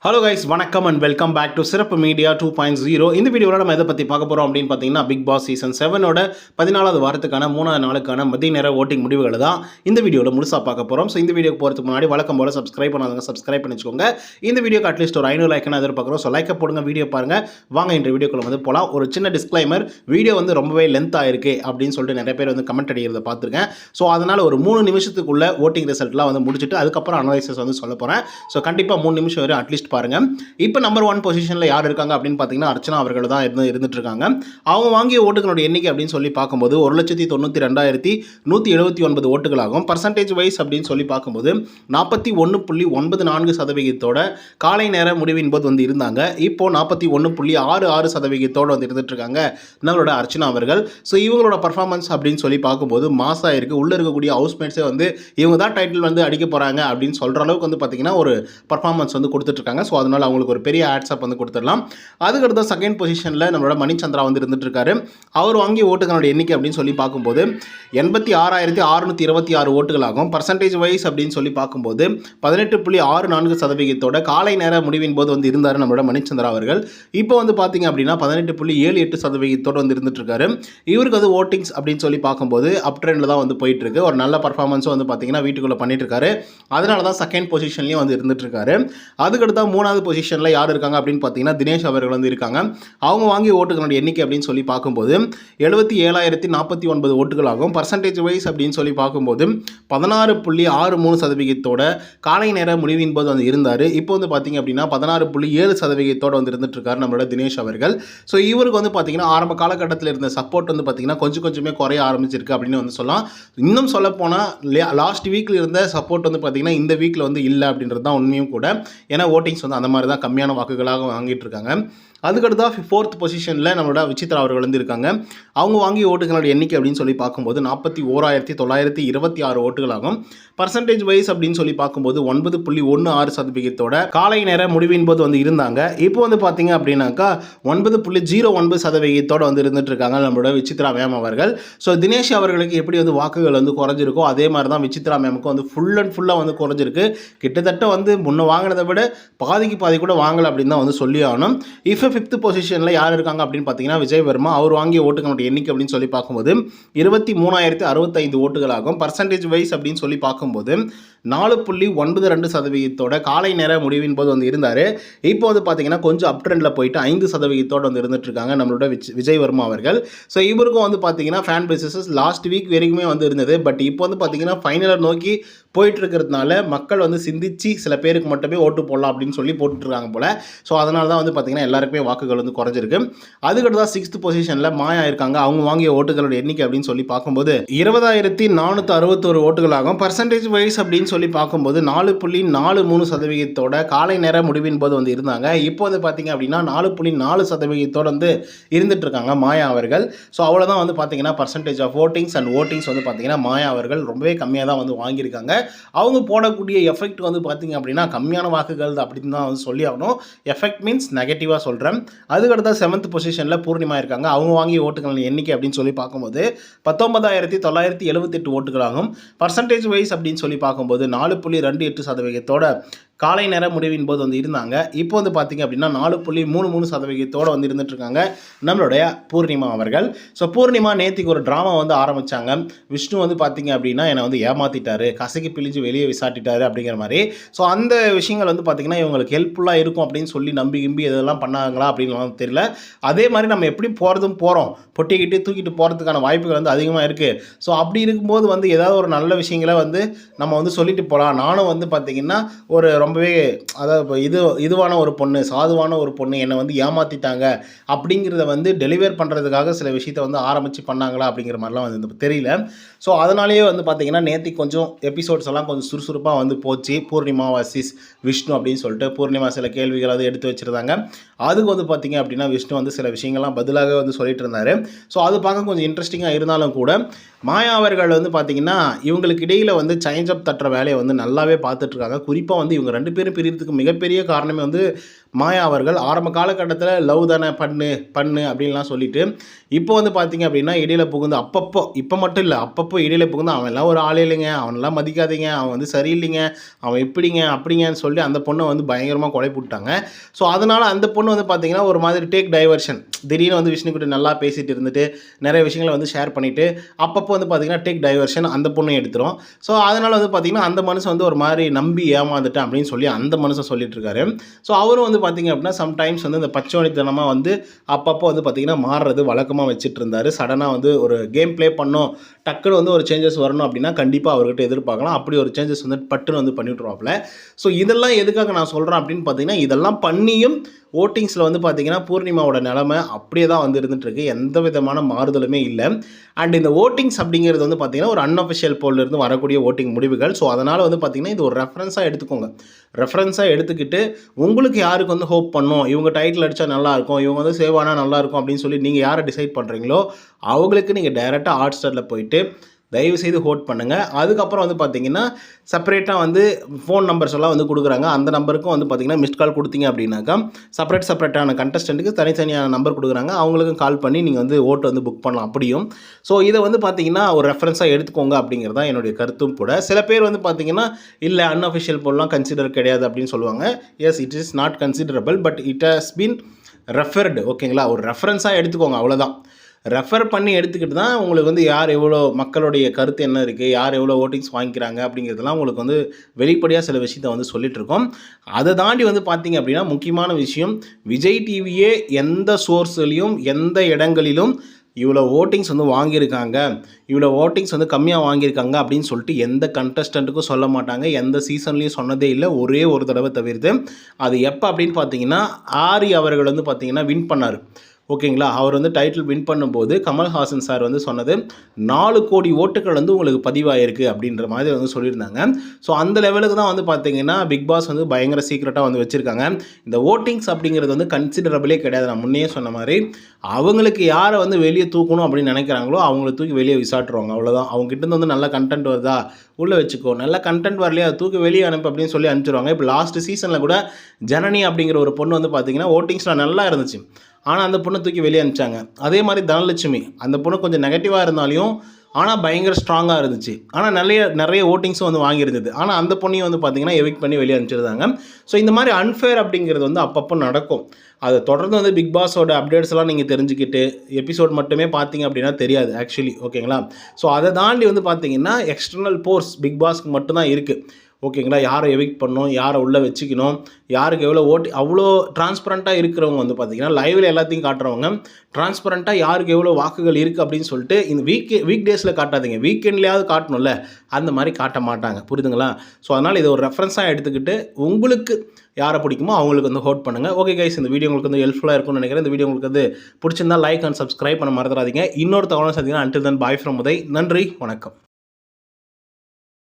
Hello guys, வணக்கம் and welcome back to சிறப்பு media 2.0. இந்த வீடியோவில் நம்ம எதை பற்றி பார்க்க போகிறோம் அப்படின்னு பார்த்தீங்கன்னா, பிக் பாஸ் சீசன் 7ஓட 14வது வாரத்துக்கான 3வது நாளுக்கான மதிய நேர ஓட்டிங் முடிவுகளை தான் இந்த வீடியோவில் முழுசாக பார்க்க போகிறோம். ஸோ இந்த வீடியோக்கு போகிறதுக்கு முன்னாடி வழக்கம் போல் சப்ஸ்கிரைப் பண்ணாதவங்க சப்ஸ்கிரைப் பண்ணிச்சுக்கோங்க. இந்த வீடியோக்கு அட்லீஸ்ட் ஒரு 500 லைக்னு எதிர்பார்க்குறோம். ஸோ லைக்கை போடுங்க, வீடியோ பாருங்கள். வாங்க இன்றைய வீடியோக்குள்ள வந்து போகலாம். ஒரு சின்ன டிஸ்க்ளைமர், வீடியோ வந்து ரொம்பவே லென்த் ஆயிருக்கு அப்படின்னு சொல்லிட்டு நிறைய பேர் வந்து கமெண்ட் அடிக்கிறத பார்த்துருக்கேன். ஸோ அதனால் ஒரு 3 நிமிஷத்துக்குள்ள ஓட்டிங் ரிசல்ட்லாம் வந்து முடிச்சுட்டு அதுக்கப்புறம் அனலைசஸ் வந்து சொல்ல போகிறேன். ஸோ கண்டிப்பாக 3 நிமிஷம் வரை அட்லீஸ்ட் பாருங்கள். இப்போ நம்பர் 1 பொசிஷனில் யார் இருக்காங்க அப்படின்னு பார்த்தீங்கன்னா, அர்ச்சனா அவர்கள் தான் இருந்துட்டு இருக்காங்க. அவங்க வாங்கிய ஓட்டுகளோட எண்ணிக்கை அப்படின்னு சொல்லி பார்க்கும்போது 1,92,179 ஓட்டுகளாகும். பர்சன்டேஜ் வைஸ் அப்படின்னு சொல்லி பார்க்கும்போது 41.94% காலை நேர முடிவின் போது வந்து இருந்தாங்க. இப்போ 41.66% வந்து இருந்துட்டு இருக்காங்க நம்மளோட அர்ச்சனா அவர்கள். ஸோ இவங்களோட பர்ஃபார்மன்ஸ் அப்படின்னு சொல்லி பார்க்கும்போது மாசா இருக்குது. உள்ளே இருக்கக்கூடிய ஹவுஸ்மேட்ஸே வந்து இவங்க தான் டைட்டில் வந்து அடிக்க போகிறாங்க அப்படின்னு சொல்கிற அளவுக்கு வந்து பார்த்தீங்கன்னா ஒரு பர்ஃபார்மன்ஸ் வந்து கொடுத்துட்ருக்காங்க. ஸோ அதனால் அவங்களுக்கு ஒரு பெரிய ஆட்ஸ்அப் வந்து கொடுத்துடலாம். அதுக்கடுத்த செகண்ட் பொசிஷனில் நம்மளோட மணிச்சந்திரா வந்து இருந்துட்டு இருக்காரு. அவர் வாங்கிய ஓட்டுகளோட எண்ணிக்கை அப்படின்னு சொல்லி பார்க்கும்போது 86,626 ஓட்டுகளாகும். பர்சன்டேஜ் வைஸ் அப்படின்னு சொல்லி பார்க்கும்போது 18.64% காலை நேர முடிவின் போது வந்து இருந்தார் நம்மளோட மணிச்சந்திரா அவர்கள். இப்போ வந்து பார்த்தீங்க அப்படின்னா 18.78% வந்து இருந்துட்டு இருக்காரு. இவருக்கு வந்து ஓட்டிங்ஸ் அப்படின்னு சொல்லி பார்க்கும்போது அப் ட்ரெண்டில் தான் வந்து போயிட்டு இருக்கு. ஒரு நல்ல பர்ஃபார்மன்ஸும் வந்து பார்த்தீங்கன்னா வீட்டுக்குள்ளே பண்ணிட்டு இருக்காரு. அதனால தான் செகண்ட் பொசிஷன்லேயும் வந்து இருந்துட்டு இருக்காரு. அதுக்கடுத்த 3வது பொசிஷனில் யார் இருக்காங்க அப்படின்னு பார்த்தீங்கன்னா, தினேஷ் அவர்கள் வந்து இருக்காங்க. அவங்க வாங்கிய ஓட்டுகளோட எண்ணிக்கை அப்படின்னு சொல்லி பார்க்கும்போது 77,049 ஓட்டுகளாகும். பர்சன்டேஜ் வைஸ் அப்படின்னு சொல்லி பார்க்கும்போது 16.63% காலை நேர முடிவின் போது வந்து இருந்தார். இப்போ வந்து பார்த்தீங்க அப்படின்னா 16.7% வந்து இருந்துட்டு இருக்காரு நம்மளோட தினேஷ் அவர்கள். ஸோ இவருக்கு வந்து பார்த்தீங்கன்னா ஆரம்ப காலகட்டத்தில் இருந்த சப்போர்ட் வந்து பார்த்தீங்கன்னா கொஞ்சமே குறைய ஆரம்பிச்சிருக்கு அப்படின்னு வந்து சொல்லலாம். இன்னும் சொல்ல போனால் லாஸ்ட் வீக்கில் இருந்த சப்போர்ட் வந்து பார்த்தீங்கன்னா இந்த வீக்கில் வந்து இல்லை அப்படின்றது தான் உண்மையும் கூட. ஏன்னா ஓட்டிங்ஸ் வந்து அந்த மாதிரி தான் கம்மியான வாக்குகளாக வாங்கிட்டு இருக்காங்க. அதுக்கடுத்தா 4th பொசிஷனில் நம்மளோட விசித்ரா அவர்கள் வந்து இருக்காங்க. அவங்க வாங்கிய ஓட்டுகளோட எண்ணிக்கை அப்படின்னு சொல்லி பார்க்கும்போது 41,926 ஓட்டுகளாகும். பர்சன்டேஜ் வைஸ் அப்படின்னு சொல்லி பார்க்கும்போது 9.16% காலை நேர முடிவின் போது வந்து இருந்தாங்க. இப்போ வந்து பார்த்தீங்க அப்படின்னாக்கா 9.09% வந்து இருந்துட்டு இருக்காங்க நம்மளோட விசித்ரா மேம் அவர்கள். ஸோ தினேஷ் அவர்களுக்கு எப்படி வந்து வாக்குகள் வந்து குறைஞ்சிருக்கோ அதே மாதிரி தான் விசித்ரா மேமுக்கு வந்து ஃபுல்லாக வந்து குறைஞ்சிருக்கு. கிட்டத்தட்ட வந்து முன்ன வாங்கினதை விட பாதிக்கு பாதி கூட வாங்கலை அப்படின்னு தான் வந்து சொல்லி ஆகணும். இப்போ 5th பொசிஷனில் யார் இருக்காங்க அப்படின்னு பார்த்தீங்கன்னா விஜய் வர்மா. அவர் வாங்கிய ஓட்டுகளோட எண்ணிக்கை அப்படின்னு சொல்லி பார்க்கும்போது 23,065 ஓட்டுகளாகும். பர்சன்டேஜ் வைஸ் அப்படின்னு சொல்லி பார்க்கும்போது 4.92% காலை நேர முடிவின் போது வந்து இருந்தார். இப்போ வந்து பார்த்தீங்கன்னா கொஞ்சம் அப் ட்ரெண்டில் போயிட்டு 5% வந்து இருந்துட்டு இருக்காங்க நம்மளோட விஜய் வர்மா அவர்கள். ஸோ இவருக்கும் வந்து பார்த்தீங்கன்னா ஃபேன் பேசஸ் லாஸ்ட் வீக் வரைக்குமே வந்து இருந்தது. பட் இப்போ வந்து பார்த்தீங்கன்னா ஃபைனலை நோக்கி போயிட்டு இருக்கிறதுனால மக்கள் வந்து சிந்திச்சு சில பேருக்கு மட்டுமே ஓட்டு போடலாம் அப்படின்னு சொல்லி போட்டுட்ருக்காங்க போல். ஸோ அதனால தான் வந்து பார்த்தீங்கன்னா எல்லாருக்குமே வாக்குகள் வந்து குறைஞ்சிருக்கு. அதுக்கடுத்து தான் 6th பொசிஷனில் மாயா இருக்காங்க. அவங்க வாங்கிய ஓட்டுகளோட எண்ணிக்கை அப்படின்னு சொல்லி பார்க்கும்போது 20,461 ஓட்டுகளாகும். பர்சன்டேஜ் வைஸ் அப்படின்னு சொல்லி பார்க்கும்போது 4.43% காலை நேர முடிவின் போது வந்து இருந்தாங்க. இப்போ வந்து பார்த்தீங்க அப்படின்னா 4.4% வந்து இருந்துட்டு இருக்காங்க மாயா அவர்கள். ஸோ அவ்வளோதான் வந்து பார்த்தீங்கன்னா பர்சன்டேஜ் ஆஃப் ஓட்டிங்ஸ் வந்து பார்த்தீங்கன்னா மாயா அவர்கள் ரொம்பவே கம்மியாக தான் வந்து வாங்கியிருக்காங்க. அவங்க போடக்கூடிய எஃபெக்ட் வந்து பார்த்தீங்க அப்படின்னா கம்மியான வாக்குகள் அப்படின்னு தான் வந்து சொல்லி ஆகணும். எஃபெக்ட் மீன்ஸ் நெகட்டிவாக சொல்கிறேன். அதுக்கடுத்த 7th பொசிஷனில் பூர்ணிமா இருக்காங்க. அவங்க வாங்கிய ஓட்டுகள் எண்ணிக்கை அப்படின்னு சொல்லி பார்க்கும்போது 19,978 ஓட்டுகளாகும். பர்சன்டேஜ் வைஸ் அப்படின்னு சொல்லி பார்க்கும்போது 4.28% காலை நேர முடிவின் போது வந்து இருந்தாங்க. இப்போ வந்து பார்த்தீங்க அப்படின்னா 4.33% வந்து இருந்துட்டு இருக்காங்க நம்மளுடைய பூர்ணிமா அவர்கள். ஸோ பூர்ணிமா நேற்றுக்கு ஒரு ட்ராமா வந்து ஆரம்பித்தாங்க. விஷ்ணு வந்து பார்த்தீங்க அப்படின்னா என்னை வந்து ஏமாற்றிட்டாரு, கசக்கி பிழிஞ்சு வெளியே விசாட்டிட்டாரு அப்படிங்கிற மாதிரி. ஸோ அந்த விஷயங்கள் வந்து பார்த்தீங்கன்னா இவங்களுக்கு ஹெல்ப்ஃபுல்லாக இருக்கும் அப்படின்னு சொல்லி நம்பி இதெல்லாம் பண்ணாங்களா அப்படின்னு தெரியல. அதே மாதிரி நம்ம எப்படி போகிறோம் பொட்டிக்கிட்டு தூக்கிட்டு போகிறதுக்கான வாய்ப்புகள் வந்து அதிகமாக இருக்குது. ஸோ அப்படி இருக்கும்போது வந்து ஏதாவது ஒரு நல்ல விஷயங்களை வந்து நம்ம வந்து சொல்லிட்டு போகலாம். நானும் வந்து பார்த்தீங்கன்னா ஒரு ரொம்பவே அதாவது இதுவான ஒரு பொண்ணு, சாதுவான ஒரு பொண்ணு என்னை வந்து ஏமாற்றிட்டாங்க அப்படிங்கிறத வந்து டெலிவர் பண்ணுறதுக்காக சில விஷயத்தை வந்து ஆரம்பித்து பண்ணாங்களா அப்படிங்கிற மாதிரிலாம் வந்து தெரியல. ஸோ அதனாலேயே வந்து பார்த்தீங்கன்னா நேற்று கொஞ்சம் எபிசோட்ஸ் எல்லாம் கொஞ்சம் சுறுசுறுப்பாக வந்து போச்சு. பூர்ணிமா வர்சஸ் விஷ்ணு அப்படின்னு சொல்லிட்டு பூர்ணிமா சில கேள்விகள் வந்து எடுத்து வச்சுருந்தாங்க. அதுக்கு வந்து பார்த்தீங்க அப்படின்னா விஷ்ணு வந்து சில விஷயங்கள்லாம் பதிலாக வந்து சொல்லிட்டு இருந்தார். ஸோ அது பார்க்க கொஞ்சம் இன்ட்ரெஸ்டிங்காக இருந்தாலும் கூட மாயா அவர்கள் வந்து பார்த்தீங்கன்னா இவங்களுக்கு இடையில் வந்து சேஞ்ச் அப் தட்டுற வேலையை வந்து நல்லாவே பார்த்துட்ருக்காங்க. குறிப்பாக வந்து இவங்க 2 பேரும் பிரியறதுக்கு மிகப்பெரிய காரணமே வந்து மாயா அவர்கள் ஆரம்ப காலகட்டத்தில் லவ் தானே பண்ணு அப்படின்லாம் சொல்லிட்டு இப்போ வந்து பார்த்தீங்க அப்படின்னா இடையில புகுந்து அப்பப்போ இப்போ மட்டும் இல்லை அப்பப்போ இடையில புகுந்து அவன்லாம் ஒரு ஆளே இல்லைங்க, அவனெல்லாம் மதிக்காதீங்க, அவன் வந்து சரியில்லைங்க, அவன் எப்படிங்க அப்படிங்கன்னு சொல்லி அந்த பொண்ணை வந்து பயங்கரமாக கொலை போட்டாங்க. ஸோ அதனால் அந்த பொண்ணு வந்து பார்த்தீங்கன்னா ஒரு மாதிரி டேக் டைவர்ஷன், திடீர்னு வந்து விஷ்ணுக்கிட்ட நல்லா பேசிட்டு இருந்துட்டு நிறைய விஷயங்களை வந்து ஷேர் பண்ணிவிட்டு அப்பப்போ வந்து பார்த்தீங்கன்னா டேக் டைவர்ஷன் அந்த பொண்ணை எடுத்துரும். ஸோ அதனால் வந்து பார்த்தீங்கன்னா அந்த மனுஷன் வந்து ஒரு மாதிரி நம்பி ஏமாந்துட்டேன் அப்படின்னு சொல்லி அந்த மனுஷன் சொல்லிட்டு இருக்காரு. ஸோ அவரும் வந்து பார்த்தீங்க அப்படின்னா சம்டைம்ஸ் வந்து இந்த பச்சோனித்தனமாக வந்து அப்பப்போ வந்து பார்த்தீங்கன்னா மாறுறது வழக்கமாக வச்சுட்டு இருந்தார். சடனாக வந்து ஒரு கேம் ப்ளே பண்ணோம், டக்குன்னு வந்து ஒரு சேஞ்சஸ் வரணும் அப்படின்னா கண்டிப்பாக அவர்கிட்ட எதிர்பார்க்கலாம். அப்படி ஒரு சேஞ்சஸ் வந்து பட்டுன்னு வந்து பண்ணிவிட்ருவாப்புல. ஸோ இதெல்லாம் எதுக்காக நான் சொல்கிறேன் அப்படின்னு பார்த்தீங்கன்னா இதெல்லாம் பண்ணியும் ஓட்டிங்ஸில் வந்து பார்த்தீங்கன்னா பூர்ணிமாவோட நிலமை அப்படியே தான் வந்து இருந்துகிட்ருக்கு, எந்த விதமான மாறுதலுமே இல்லை. அண்ட் இந்த ஓட்டிங்ஸ் அப்படிங்கிறது வந்து பார்த்தீங்கன்னா ஒரு அன்அஃபிஷியல் போலிருந்து வரக்கூடிய ஓட்டிங் முடிவுகள். ஸோ அதனால் வந்து பார்த்தீங்கன்னா இது ஒரு ரெஃபரன்ஸாக எடுத்துக்கோங்க. ரெஃபரன்ஸாக எடுத்துக்கிட்டு உங்களுக்கு யாருக்கு வந்து ஹோப் பண்ணணும், இவங்க டைட்டில் அடித்தா நல்லாயிருக்கும், இவங்க வந்து சேவ் ஆனால் நல்லாயிருக்கும் அப்படின்னு சொல்லி நீங்கள் யாரை டிசைட் பண்ணுறீங்களோ அவங்களுக்கு நீங்கள் டைரெக்டாக ஹாட் ஸ்டாரில் போயிட்டு தயவுசெய்து ஹோட் பண்ணுங்கள். அதுக்கப்புறம் வந்து பார்த்தீங்கன்னா செப்பரேட்டாக வந்து ஃபோன் நம்பர்ஸ் எல்லாம் வந்து கொடுக்குறாங்க. அந்த நம்பருக்கும் வந்து பார்த்தீங்கன்னா மிஸ்ட் கால் கொடுத்தீங்க அப்படின்னாக்கா செப்பரேட்டான கண்டஸ்டண்ட்டுக்கு தனித்தனியான நம்பர் கொடுக்குறாங்க. அவங்களுக்கும் கால் பண்ணி நீங்கள் வந்து ஓட்டு வந்து புக் பண்ணலாம் அப்படியும். ஸோ இதை வந்து பார்த்தீங்கன்னா ஒரு ரெஃபரன்ஸாக எடுத்துக்கோங்க அப்படிங்கிறது தான் என்னுடைய கருத்தும் கூட. சில பேர் வந்து பார்த்தீங்கன்னா இல்லை அன்அஃபிஷியல் போல்லாம் கன்சிடர் கிடையாது அப்படின்னு சொல்லுவாங்க. Yes, it is not considerable, but it has been referred. ஓகேங்களா, ஒரு ரெஃபரன்ஸாக எடுத்துக்கோங்க, அவ்வளோதான். ரெஃபர் பண்ணி எடுத்துக்கிட்டு தான் உங்களுக்கு வந்து யார் எவ்வளோ மக்களுடைய கருத்து என்ன இருக்குது, யார் எவ்வளோ ஓட்டிங்ஸ் வாங்கிக்கிறாங்க அப்படிங்கிறதுலாம் உங்களுக்கு வந்து வெளிப்படையாக சில விஷயத்தை வந்து சொல்லிகிட்ருக்கோம். அதை தாண்டி வந்து பார்த்திங்க அப்படின்னா முக்கியமான விஷயம், விஜய் டிவியே எந்த சோர்ஸ்லையும் எந்த இடங்களிலும் இவ்வளோ ஓட்டிங்ஸ் வந்து வாங்கியிருக்காங்க, இவ்வளோ ஓட்டிங்ஸ் வந்து கம்மியாக வாங்கியிருக்காங்க அப்படின்னு சொல்லிட்டு எந்த கண்டஸ்டண்ட்டுக்கும் சொல்ல மாட்டாங்க. எந்த சீசன்லேயும் சொன்னதே இல்லை, ஒரே ஒரு தடவை தவிர்த்து. அது எப்போ அப்படின்னு பார்த்தீங்கன்னா ஆரி அவர்கள் வந்து பார்த்திங்கன்னா வின் பண்ணார். ஓகேங்களா, அவர் வந்து டைட்டில் வின் பண்ணும்போது கமல்ஹாசன் சார் வந்து சொன்னது 4 கோடி ஓட்டுகள் வந்து உங்களுக்கு பதிவாயிருக்கு அப்படின்ற மாதிரி வந்து சொல்லியிருந்தாங்க. ஸோ அந்த லெவலுக்கு தான் வந்து பார்த்தீங்கன்னா பிக் பாஸ் வந்து பயங்கர சீக்ரெட்டாக வந்து வச்சுருக்காங்க. இந்த ஓட்டிங்ஸ் அப்படிங்கிறது வந்து கன்சிடரபிளே கிடையாது. நான் முன்னே சொன்ன மாதிரி அவங்களுக்கு யாரை வந்து வெளியே தூக்கணும் அப்படின்னு நினைக்கிறாங்களோ அவங்கள தூக்கி வெளியே விசாட்டுருவாங்க, அவ்வளோதான். அவங்ககிட்ட வந்து நல்ல கண்டென்ட் வருதா உள்ளே வச்சுக்கோ, நல்ல கண்டென்ட் வரலையா தூக்கி வெளியே அனுப்பு அப்படின்னு சொல்லி அனுப்பிச்சிடுவாங்க. இப்போ லாஸ்ட் சீசனில் கூட ஜனனி அப்படிங்கிற ஒரு பொண்ணு வந்து பார்த்தீங்கன்னா ஓட்டிங்ஸில் நல்லா இருந்துச்சு, ஆனால் அந்த பொண்ணை தூக்கி வெளியே அனுப்பிச்சாங்க. அதே மாதிரி தனலட்சுமி, அந்த பொண்ணு கொஞ்சம் நெகட்டிவாக இருந்தாலையும் ஆனால் பயங்கர ஸ்ட்ராங்காக இருந்துச்சு, ஆனால் நிறைய ஓட்டிங்ஸும் வந்து வாங்கியிருந்தது. ஆனால் அந்த பொண்ணையும் வந்து பார்த்திங்கன்னா எவிக்ட் பண்ணி வெளியே அனுப்பிச்சிருந்தாங்க. ஸோ இந்த மாதிரி அன்ஃபேர் அப்படிங்கிறது வந்து அப்பப்போ நடக்கும். அதை தொடர்ந்து வந்து பிக் பாஸோட அப்டேட்ஸ் எல்லாம் நீங்கள் தெரிஞ்சுக்கிட்டு எபிசோட் மட்டுமே பார்த்தீங்க அப்படின்னா தெரியாது ஆக்சுவலி. ஓகேங்களா, ஸோ அதை தாண்டி வந்து பார்த்தீங்கன்னா எக்ஸ்டர்னல் போர்ஸ் பிக் பாஸ்க்கு மட்டும்தான் இருக்குது. ஓகேங்களா, யாரை எவிக்ட் பண்ணணும், யாரை உள்ளே வச்சுக்கணும், யாருக்கு எவ்வளோ ஓட்டு, அவ்வளோ டிரான்ஸ்பரண்ட்டாக இருக்கிறவங்க வந்து பார்த்திங்கன்னா லைவில் எல்லாத்தையும் காட்டுறவங்க டிரான்ஸ்பரண்ட்டாக யாருக்கு எவ்வளோ வாக்குகள் இருக்குது அப்படின்னு சொல்லிட்டு இந்த வீக் டேஸில் காட்டாதீங்க, வீக்கெண்ட்லேயாவது காட்டணும்ல, அந்த மாதிரி காட்ட மாட்டாங்க, புரியுதுங்களா. ஸோ அதனால் இதை ஒரு ரெஃபரன்ஸாக எடுத்துக்கிட்டு உங்களுக்கு யாரை பிடிக்குமோ அவங்களுக்கு வந்து ஹோட் பண்ணுங்கள். ஓகே கைஸ், இந்த வீடியோ உங்களுக்கு வந்து ஹெல்ப்ஃபுல்லாக இருக்கும்னு நினைக்கிறேன். இந்த வீடியோ உங்களுக்கு வந்து பிடிச்சிருந்தால் லைக் அண்ட் சப்ஸ்கிரைப் பண்ண மறந்துடாதீங்க. இன்னொரு தகவலும் சந்திங்கன்னா until then bye from Uday. நன்றி, வணக்கம்.